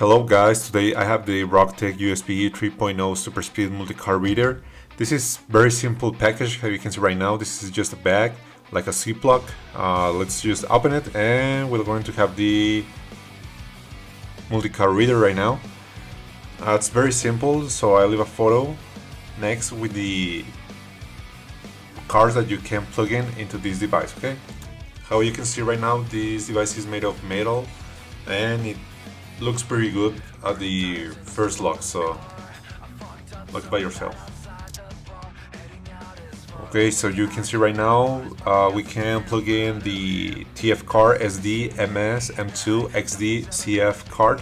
Hello guys, today I have the Rocktek USB 3.0 Super Speed Multi-Card Reader. This is very simple package, how you can see right now. This is just a bag, like a Ziploc. Let's just open it and we're going to have the multi-card reader right now. It's very simple, so I leave a photo next with the cards that you can plug in into this device, okay? How you can see right now, this device is made of metal and it looks pretty good at the first look, so look by yourself. Okay, so you can see right now we can plug in the TF card, SD, MS, M2, XD, CF card.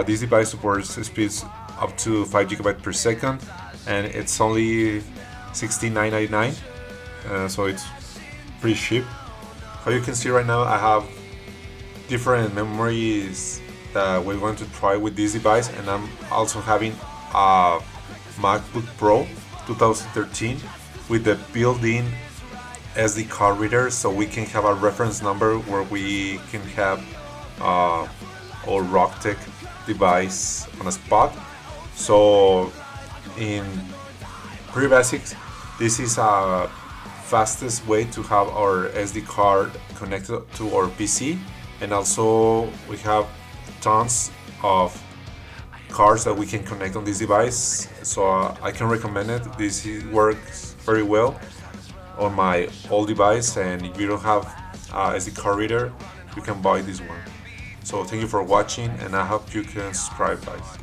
This device supports speeds up to 5 GB per second and it's only $69.99, so it's pretty cheap. How you can see right now, I have different memories that we're going to try with this device, and I'm also having a MacBook Pro 2013 with the built-in SD card reader, so we can have a reference number where we can have our Rocktek device on a spot. So in pretty basics, this is a fastest way to have our SD card connected to our PC, and also we have tons of cards that we can connect on this device, so I can recommend it. This works very well on my old device, and if you don't have a SD card reader, you can buy this one. So thank you for watching, and I hope you can subscribe, guys.